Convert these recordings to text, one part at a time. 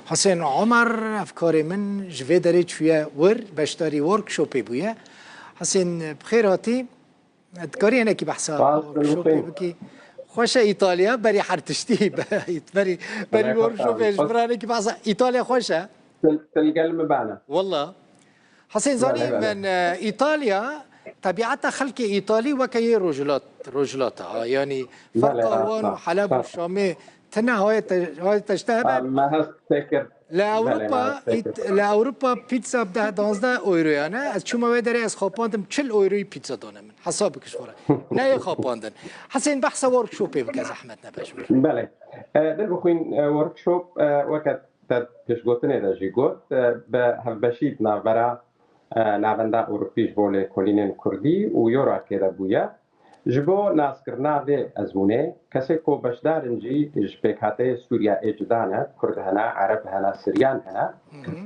حسین عمر افکار من جوی داره چویه بشتاری ورکشوپی بویه. حسین بخیر هاتی ادکاری اینه که بحثا ورکشوپی بکی خوش ایتالیا بری هر تشتی بری ورکشوپیش برانه که بحثا ایتالیا خوشه تلقلم بعنا والله حسين زاني من إيطاليا طبيعتها خلق إيطالي وكي رجلات يعني فرقوان وحلب والشامي تنا هاي تشتهى ما هستفكر لأوروبا بيتزا بده 12 أورو يعني از شو ما بدري از خاباندم 40 أوروي بيتزا دونه من حسابك شورا نه خاباندن حسين بحث وركشوب بكذا أحمد نباش بله در بخوین ورکشوپ وقت تشگوتنه دا جیگوت به هفبشید نابرا نابنده اوروپیش بوله کلینن کردی و یورا که دا بویا جبو ناسکرنا ده ازمونه کسی کو بشدارنجی جبکاته سوریا اجدانه کرد هنا عرب هنا سریان هنا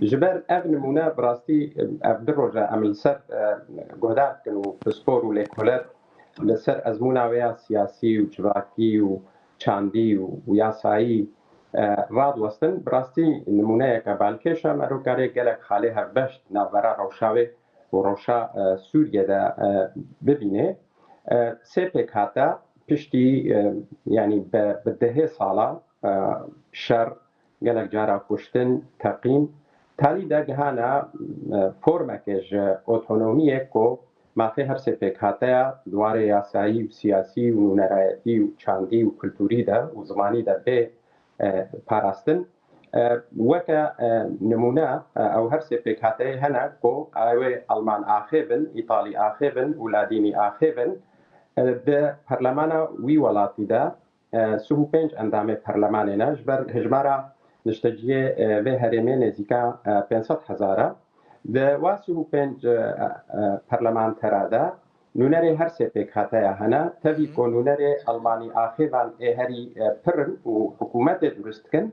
جبر اف نمونه براستی اف در روژه عمل سر گهدار کنو بسپور و لیکولر لسر ازمونه ویا سیاسی و جواکی و چاندی و یاسایی راد وستن براستی نمونه که بالکشا مروکاره گلک خاله هفبشت نورا روشاوه و روشا سوریه دا ببینه سه پکاتا پشتی یعنی به ده سالا شر گلک جارا کشتن تقیم تالی دا گهانا فرمکش اتونومیه که مافی هر سه پکاتا دواره یاسایی و سیاسی و نرایتی و چاندی و کلتوری دا و زمانی دا به پاراستن وکا نمونه او هر سه پکاتا هنا که اوه آلمان آخیبن ایتالی آخیبن ولادینی آخیبن ده پرلمانا وی ولاتی دا سهو پنج اندام پرلمانه نجبر هجمارا نشتجیه و هرمه نزیکا 500,000 ده واسهو پنج پرلمان ترادا نونره هر سه پکاتا هنا تبی که نونره آلمانی آخیبان هری پرن و حکومت درست کن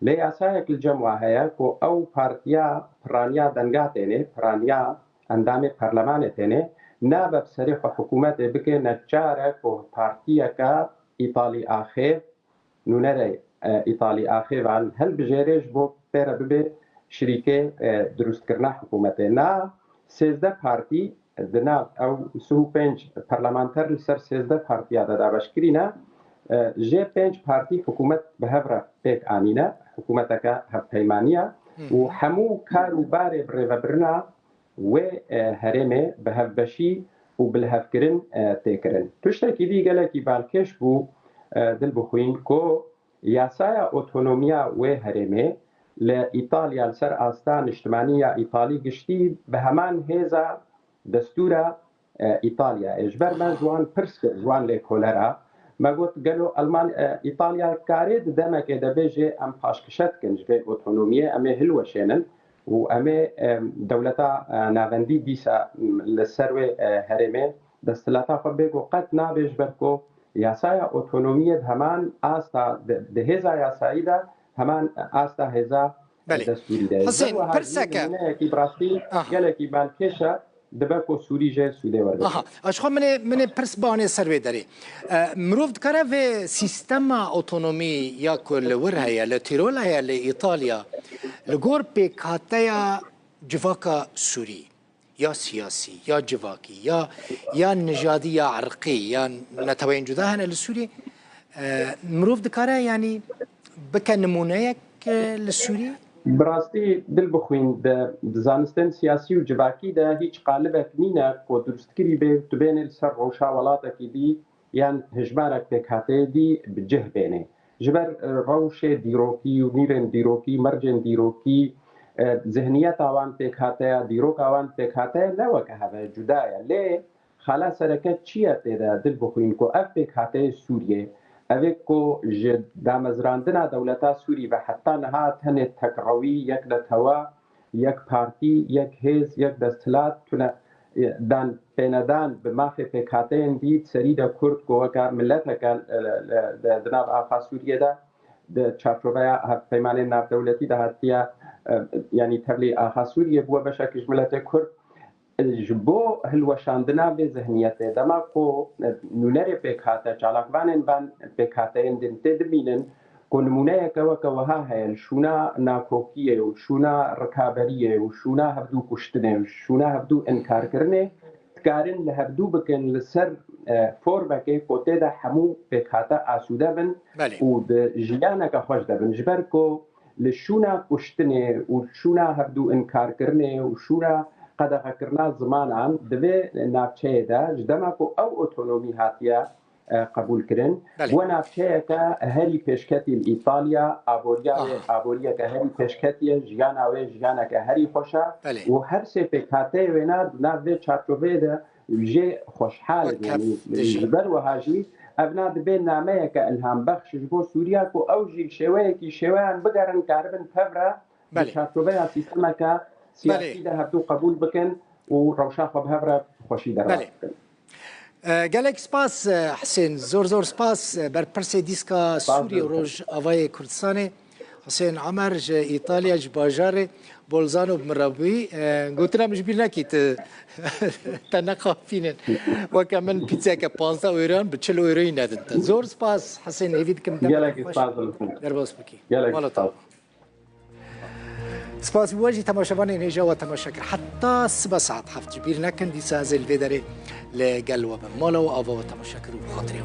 لیاسای کل جمعه هیا که او پارتیا پرانیا دنگاتینه پرانیا اندام پرلمانه تینه نابه بسریح حکومت بکه نجاره که پارتیا که ایتالی آخیب نونره ایتالی آخیبان هل بجیرش بو پیره ببه شریکه درست کرنا حکومته نا 13 پارتی دنا او سو پنج پارلمانتر لسر 13 پارتیا دا باشکرینا جه 5 پارتی حکومت به هفره پیک آنینا حکومت که هفپیمانیه و همو کارو باره برنا و هرمه به هفبشی و بالهفکرن تکرن توشتاکی دیگه که بالکش بو دل بخوین که یاسای اتونومیا و هرمه لإيطاليا لسر آستان اجتماعية إيطالي قشتي بهمان هذا دستور إيطاليا إجبر من جوان برسك جوان لكولرا ما قلت قالوا ألمان إيطاليا كاريد دما كده بيجي أم باشكشت كنج في أوتونومية أمي هلوة شينن وأمي دولتا نافندي ديسا للسروي هرمي دستلاتا خبيقو قد نابيج بركو ياسايا أوتونومية بهمان آستا دهزا ياسايا دا همان آستا هزا دستوری ده حسین پرسکه کی براستی گله کی بالکشا دبکو سوری جه سوده ورده اشخاص من پرس بانه سروی داری مروفد کاره و سیستم اتونومی یا کل ورها یا لتیرول یا لإيطاليا لگور پیکاتیا جواکا سوری یا سیاسی یا جواکی یا نژادی یا عرقی یا نتوین جدا هن لسوری مروفد کاره یعنی بکن نمونه یک لسوری براستی دل بخوین ده زانستن سیاسی و جواکی ده هیچ قالبه نینه که درستکری به تو بین سر روشا ولاته دی یان هجمارک پکاته دی بجه بینه جبر روش دیروکی و نیرن دیروکی مرجن دیروکی ذهنیت آوان پکاته دیروک آوان پکاته نوکه هوا جدایه لی خالا سرکت چیه تیده دل بخوین که اف پکاته سوریه اوه که دامزراندنا دولتا سوری و حتی نهات هنه تکروی یک لتوا یک پارتی یک هیز یک دستلات تونه دان پیندان به مافی پکاته اندید سری دا کرد که وکا ملت که دناب آفا سوریه دا دا چارچوبه پیمانه ناب دولتی دا حتیه یعنی تبلی آفا سوریه بوا بشکش ملت کرد جبو هلوشاندنا به ذهنیت دما کو نونر پکاته چالاکوانن بان پکاته اندن تدمینن كونمونايا كوها هي الشونا ناكوكية وشونا ركابرية وشونا هبدو كشتنة وشونا هبدو إنكار كرنة تكارن لهبدو بكن لسر فور بكي كوتي دا حمو بكاتا آسودا بن وبجيانا كخوش دا بن جبركو لشونا كشتنة وشونا هبدو إنكار كرنة وشونا قد فكرنا زمانا دبي نافچه دا جدماكو أو أوتونومي هاتيا قبول كرن وانا بشيكا هاري بيشكتي ايطاليا ابوريا كهاري بيشكتي جيانا و جيانا كهاري خوشا وهر سي بكاتي وينا نافي تشارتوفيدا جي خوشحال يعني جبر وهاجي ابنا دبين نامه كالهام بخش جو سوريا كو اوجي شويه كي شوان بقرن كاربن فبرا تشارتوفيدا سيستما كا سياسي ده هبدو قبول بكن وروشا خبهبرا خوشي درا گلک سپاس حسین زور سپاس بر پرسه دیسکا سوریه روج آوای کردستان حسین عمر ج ایتالیا ج باجار بولزانو بمرابی گوتنا مش بیر نکیت تنقافینن و کمن پیتزا که 15 ایران به 40 ایرانی ندن زور سپاس حسین هیوید کم گلک سپاس در باز بکی مالتا سپاس بواجی تماشاوان اینجا و تماشاکر حتی 7 ساعت هفت جبیر نکن دیسا از الویداره لقلوة مالا وآفا وتمشاكر وخاطري